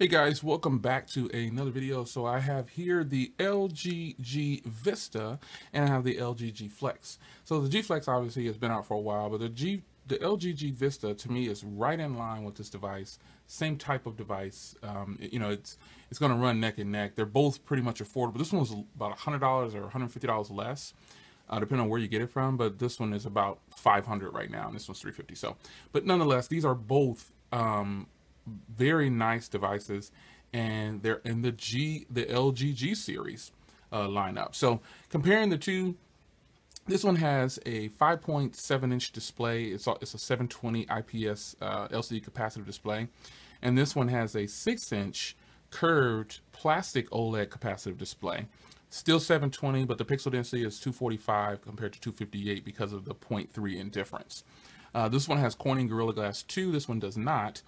Guys, welcome back to another video. So I have here the LG G Vista and I have the LG G Flex. So the G Flex obviously has been out for a while, but the LG G Vista to me is right in line with this device. Same type of device. It's going to run neck and neck. They're both pretty much affordable. This one was about $100 or $150 less, depending on where you get it from. But this one is about $500 right now, and this one's $350. So, but nonetheless, these are both very nice devices, and they're in the LG G series lineup. So comparing the two, this one has a 5.7-inch display. It's a 720 IPS LCD capacitive display, and this one has a 6-inch curved plastic OLED capacitive display. Still 720, but the pixel density is 245 compared to 258 because of the 0.3 in difference. This one has Corning Gorilla Glass 2. This one does not.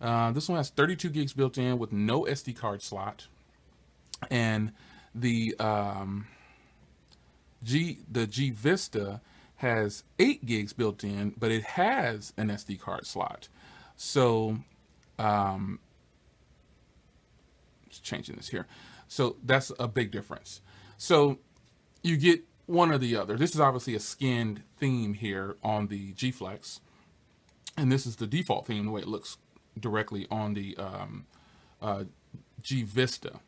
This one has 32 gigs built in with no SD card slot, and the G Vista has 8 gigs built in, but it has an SD card slot. So just changing this here. So that's a big difference. So you get one or the other. This is obviously a skinned theme here on the G Flex, and this is the default theme, the way it looks directly on the G Vista.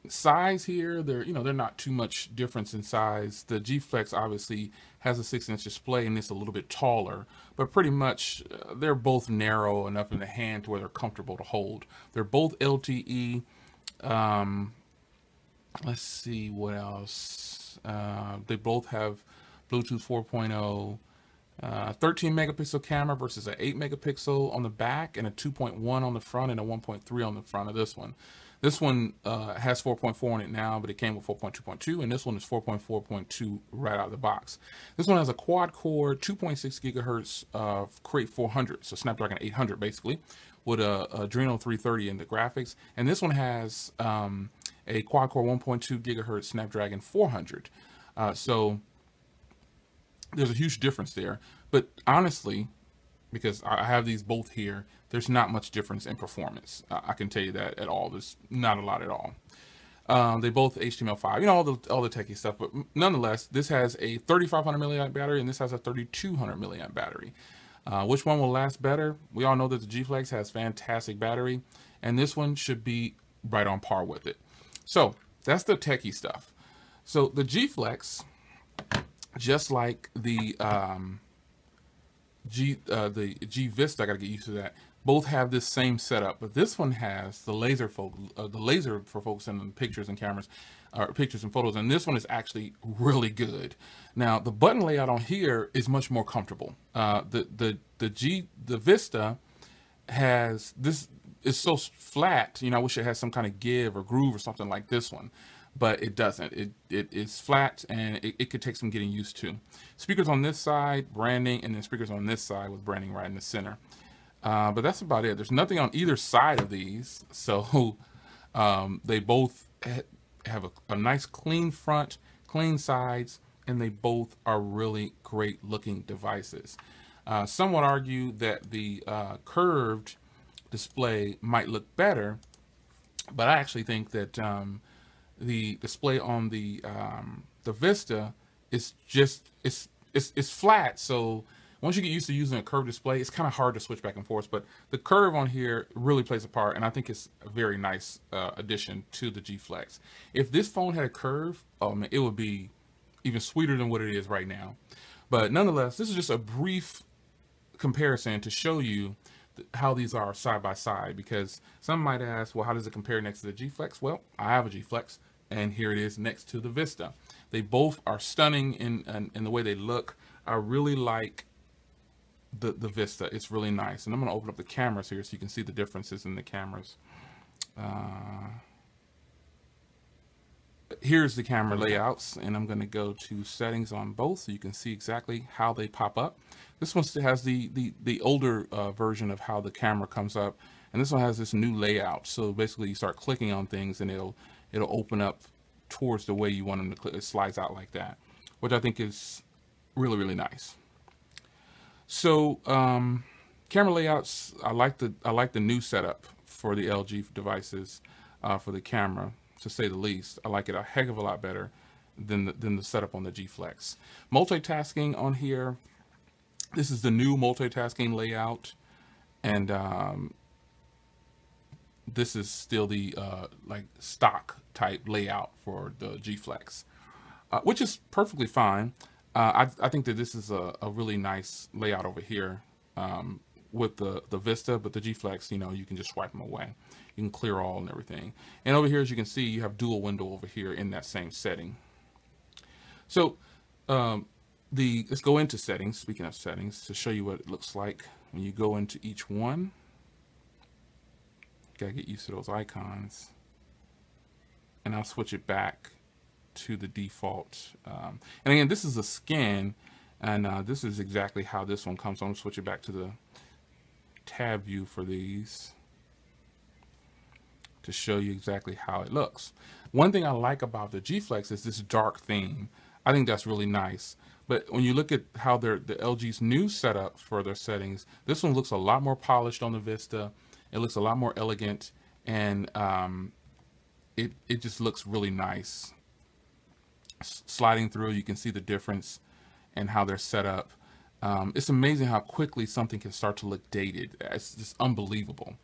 Size here, they're not too much difference in size. The G Flex obviously has a 6-inch display and it's a little bit taller, but pretty much they're both narrow enough in the hand to where they're comfortable to hold. They're both LTE. Let's see what else. They both have Bluetooth 4.0. 13 megapixel camera versus an 8 megapixel on the back, and a 2.1 on the front, and a 1.3 on the front of this one. This one has 4.4 on it now, but it came with 4.2.2, and this one is 4.4.2 right out of the box. This one has a quad-core 2.6 gigahertz Crate 400, so Snapdragon 800 basically, with a Adreno 330 in the graphics, and this one has a quad-core 1.2 gigahertz Snapdragon 400. So there's a huge difference there, but honestly, because I have these both here, there's not much difference in performance. I can tell you that at all. There's not a lot at all. They both HTML5, all the techie stuff, but nonetheless, this has a 3,500 milliamp battery and this has a 3,200 milliamp battery. Which one will last better? We all know that the G Flex has fantastic battery, and this one should be right on par with it. So that's the techie stuff. So the G Flex, just like the G Vista, I gotta get used to that. Both have this same setup, but this one has the laser for focusing on pictures and cameras, or pictures and photos, and this one is actually really good. Now the button layout on here is much more comfortable. The Vista has this is so flat. I wish it had some kind of give or groove or something like this one, but it doesn't. It is flat, and it could take some getting used to. Speakers on this side, branding, and then speakers on this side with branding right in the center. But that's about it. There's nothing on either side of these, so they both have a nice clean front, clean sides, and they both are really great looking devices. Some would argue that the curved display might look better, but I actually think that the display on the Vista is just it's flat. So once you get used to using a curved display, it's kind of hard to switch back and forth. But the curve on here really plays a part, and I think it's a very nice addition to the G Flex. If this phone had a curve, oh man, it would be even sweeter than what it is right now. But nonetheless, this is just a brief comparison to show you how these are side by side, because some might ask, well, how does it compare next to the G Flex? Well, I have a G Flex, and here it is next to the Vista. They both are stunning in the way they look. I really like the Vista. It's really nice, and I'm going to open up the cameras here so you can see the differences in the cameras. Here's the camera layouts, and I'm going to go to settings on both so you can see exactly how they pop up. This one still has the older version of how the camera comes up, and this one has this new layout. So basically you start clicking on things and it'll open up towards the way you want them to click. It slides out like that, which I think is really, really nice. So camera layouts, I like the new setup for the LG devices for the camera, to say the least. I like it a heck of a lot better than the setup on the G Flex. Multitasking on here. This is the new multitasking layout, and this is still the like stock type layout for the G Flex, which is perfectly fine. I think that this is a really nice layout over here with the Vista, but the G Flex, you know, you can just swipe them away. You can clear all and everything. And over here, as you can see, you have dual window over here in that same setting. So let's go into settings. Speaking of settings, to show you what it looks like when you go into each one. Gotta get used to those icons, and I'll switch it back to the default. And again, this is a scan, and this is exactly how this one comes. So I'm gonna switch it back to the tab view for these to show you exactly how it looks. One thing I like about the G Flex is this dark theme. I think that's really nice. But when you look at how the LG's new setup for their settings, this one looks a lot more polished on the Vista. It looks a lot more elegant, and it just looks really nice. Sliding through, you can see the difference and how they're set up. It's amazing how quickly something can start to look dated. It's just unbelievable.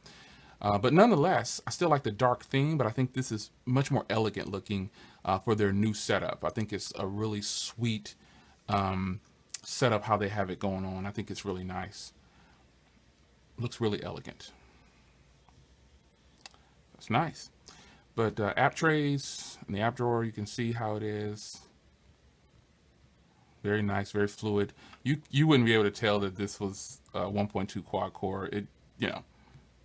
But nonetheless, I still like the dark theme, but I think this is much more elegant looking for their new setup. I think it's a really sweet setup, how they have it going on. I think it's really nice. Looks really elegant. That's nice. But app trays in the app drawer, you can see how it is. Very nice, very fluid. You wouldn't be able to tell that this was 1.2 quad core. You know,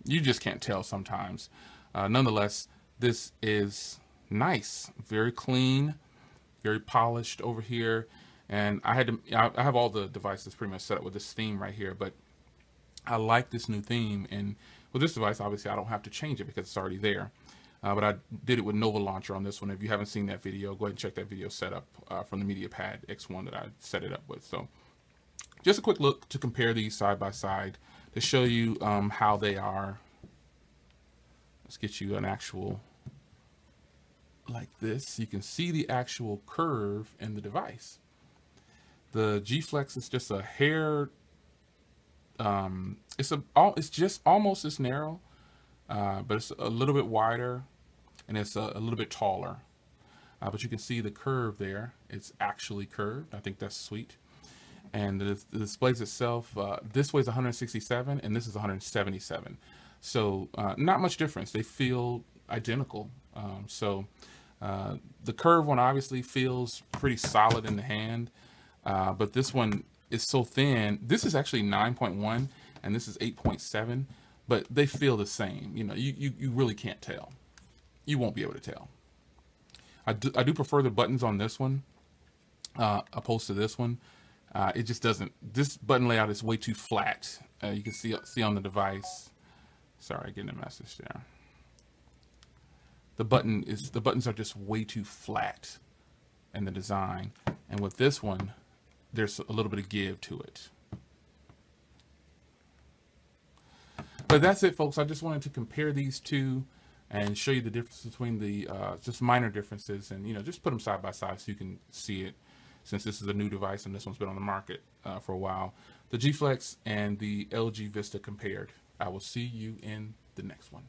you just can't tell sometimes. Nonetheless, this is nice, very clean, very polished over here. And I have all the devices pretty much set up with this theme right here, but I like this new theme. And with this device, obviously I don't have to change it because it's already there. But I did it with Nova Launcher on this one. If you haven't seen that video, go ahead and check that video setup from the MediaPad X1 that I set it up with. So just a quick look to compare these side by side to show you how they are. Let's get you an actual like this. You can see the actual curve in the device. The G Flex is just a hair. It's just almost as narrow, but it's a little bit wider, and it's a little bit taller. But you can see the curve there. It's actually curved. I think that's sweet. And the displays itself, this weighs 167, and this is 177. So not much difference. They feel identical. The curved one obviously feels pretty solid in the hand. But this one is so thin. This is actually 9.1 and this is 8.7, but they feel the same. You know, you really can't tell. You won't be able to tell. I do prefer the buttons on this one opposed to this one. It just doesn't. This button layout is way too flat. You can see on the device. Sorry, getting a message there. The buttons are just way too flat in the design, and with this one, there's a little bit of give to it. But that's it, folks. I just wanted to compare these two and show you the difference between the just minor differences, and just put them side by side so you can see it, since this is a new device and this one's been on the market for a while. The G Flex and the LG Vista compared. I will see you in the next one.